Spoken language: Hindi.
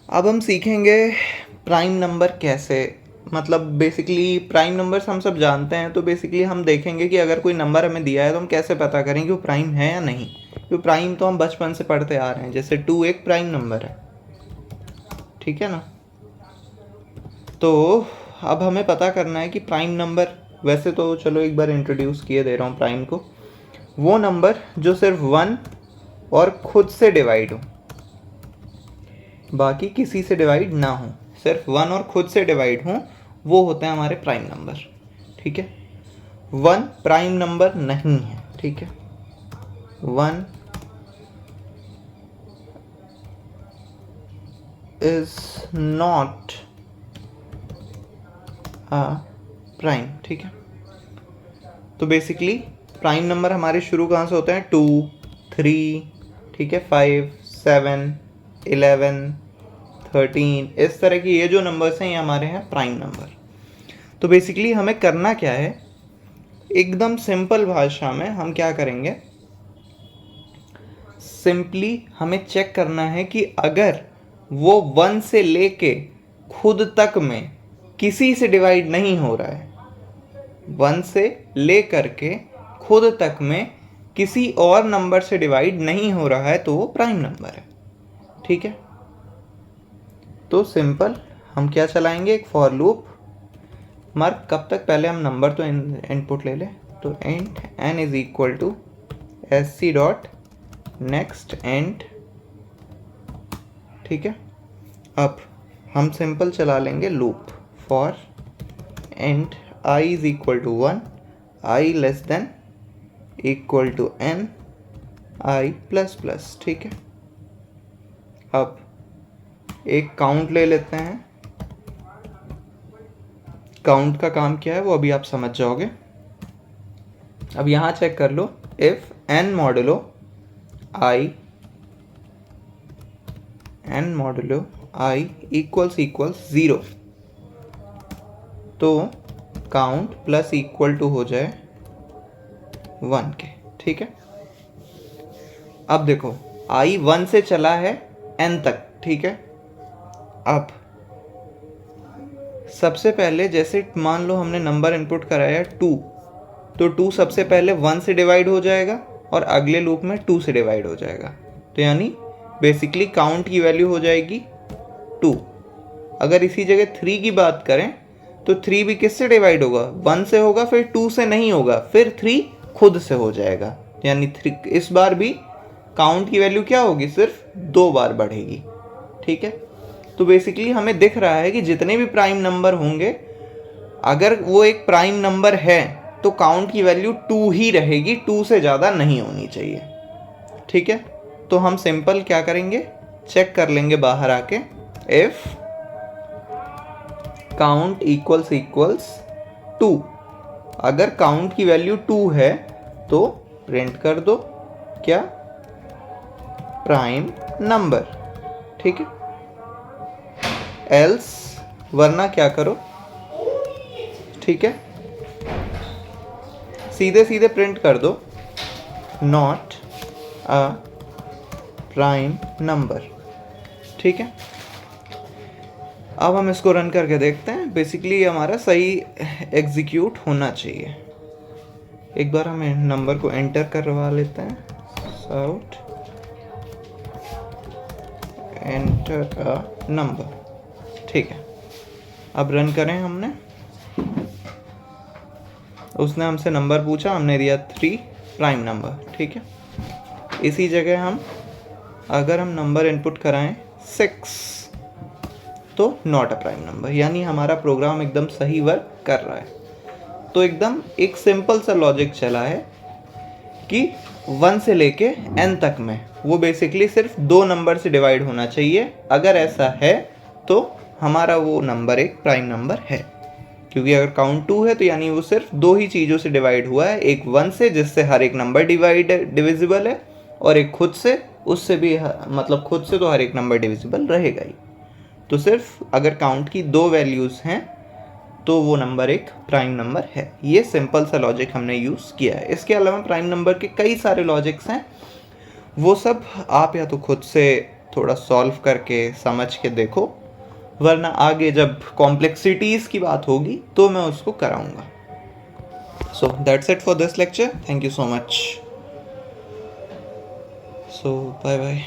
अब हम सीखेंगे प्राइम नंबर कैसे, मतलब बेसिकली प्राइम नंबर्स हम सब जानते हैं, तो बेसिकली हम देखेंगे कि अगर कोई नंबर हमें दिया है तो हम कैसे पता करें कि वो प्राइम है या नहीं। क्योंकि प्राइम तो हम बचपन से पढ़ते आ रहे हैं, जैसे 2 एक प्राइम नंबर है, ठीक है ना। तो अब हमें पता करना है कि प्राइम नंबर, वैसे तो चलो एक बार इंट्रोड्यूस किए दे रहा हूँ प्राइम को, वो नंबर जो सिर्फ 1 और खुद से डिवाइड हो, बाकी किसी से डिवाइड ना हो, सिर्फ 1 और खुद से डिवाइड हो, वो होते हैं हमारे प्राइम नंबर, ठीक है। 1 प्राइम नंबर नहीं है, ठीक है। 1 इज नॉट अ प्राइम, ठीक है। तो बेसिकली प्राइम नंबर हमारे शुरू कहाँ से होते हैं, 2, 3, ठीक है, 5, 7, 11, 13, इस तरह की ये जो नंबर्स हैं ये हमारे हैं प्राइम नंबर। तो बेसिकली हमें करना क्या है, एकदम सिंपल भाषा में हम क्या करेंगे, सिंपली हमें चेक करना है कि अगर वो 1 से लेके खुद तक में किसी से डिवाइड नहीं हो रहा है, 1 से ले करके खुद तक में किसी और नंबर से डिवाइड नहीं हो रहा है, तो वो प्राइम नंबर है, ठीक है। तो सिंपल हम क्या चलाएंगे, एक फॉर लूप। मार्क कब तक, पहले हम नंबर तो इनपुट ले लें, तो int n is equal to sc dot next int, ठीक है। अब हम सिंपल चला लेंगे loop for int I is equal to 1, I less than equal to n I plus plus, ठीक है। अब एक काउंट ले लेते हैं, काउंट का काम क्या है वो अभी आप समझ जाओगे। अब यहाँ चेक कर लो, if n modulo I equals 0, तो काउंट प्लस इक्वल टू हो जाए 1 के, ठीक है। अब देखो I 1 से चला है n तक, ठीक है। अब सबसे पहले जैसे मान लो हमने नंबर इनपुट कराया 2, तो 2 सबसे पहले 1 से डिवाइड हो जाएगा और अगले लूप में 2 से डिवाइड हो जाएगा, तो यानी बेसिकली काउंट की वैल्यू हो जाएगी 2। अगर इसी जगह 3 की बात करें तो 3 भी किससे डिवाइड होगा, 1 से होगा, फिर 2 से नहीं होगा, फिर 3 खुद से हो जाएगा, यानी 3 इस बार भी काउंट की वैल्यू क्या होगी, सिर्फ 2 बार बढ़ेगी, ठीक है। तो बेसिकली हमें दिख रहा है कि जितने भी प्राइम नंबर होंगे, अगर वो एक प्राइम नंबर है तो काउंट की वैल्यू 2 ही रहेगी, 2 से ज़्यादा नहीं होनी चाहिए, ठीक है। तो हम सिंपल क्या करेंगे, चेक कर लेंगे बाहर आके, इफ काउंट इक्वल्स 2, अगर काउंट की वैल्यू 2 है तो प्रिंट कर दो क्या, प्राइम नंबर, ठीक है। एल्स वरना क्या करो, ठीक है, सीधे सीधे प्रिंट कर दो नॉट अ प्राइम नंबर, ठीक है। अब हम इसको रन करके देखते हैं, बेसिकली हमारा सही एग्जीक्यूट होना चाहिए। एक बार हम नंबर को एंटर करवा लेते हैं, आउट एंटर अ नंबर, ठीक है। अब रन करें, हमने उसने हमसे नंबर पूछा, हमने दिया 3 प्राइम नंबर, ठीक है। इसी जगह हम अगर हम नंबर इनपुट कराएं 6, तो नॉट अ प्राइम नंबर, यानी हमारा प्रोग्राम एकदम सही वर्क कर रहा है। तो एकदम एक सिंपल सा लॉजिक चला है कि 1 से लेके n तक में वो बेसिकली सिर्फ 2 नंबर से डिवाइड होना चाहिए, अगर ऐसा है तो हमारा वो नंबर एक प्राइम नंबर है। क्योंकि अगर काउंट 2 है तो यानी वो सिर्फ 2 ही चीज़ों से डिवाइड हुआ है, एक 1 से जिससे हर एक नंबर डिविजिबल है, और एक खुद से, उससे भी मतलब खुद से तो हर एक नंबर डिविजिबल रहेगा ही। तो सिर्फ अगर काउंट की 2 वैल्यूज़ हैं तो वो नंबर एक प्राइम नंबर है। ये सिंपल सा लॉजिक हमने यूज़ किया है। इसके अलावा प्राइम नंबर के कई सारे लॉजिक्स हैं, वो सब आप या तो खुद से थोड़ा सॉल्व करके समझ के देखो, वरना आगे जब कॉम्प्लेक्सिटीज़ की बात होगी तो मैं उसको कराऊंगा. So that's it for this lecture. Thank you so much. So bye bye.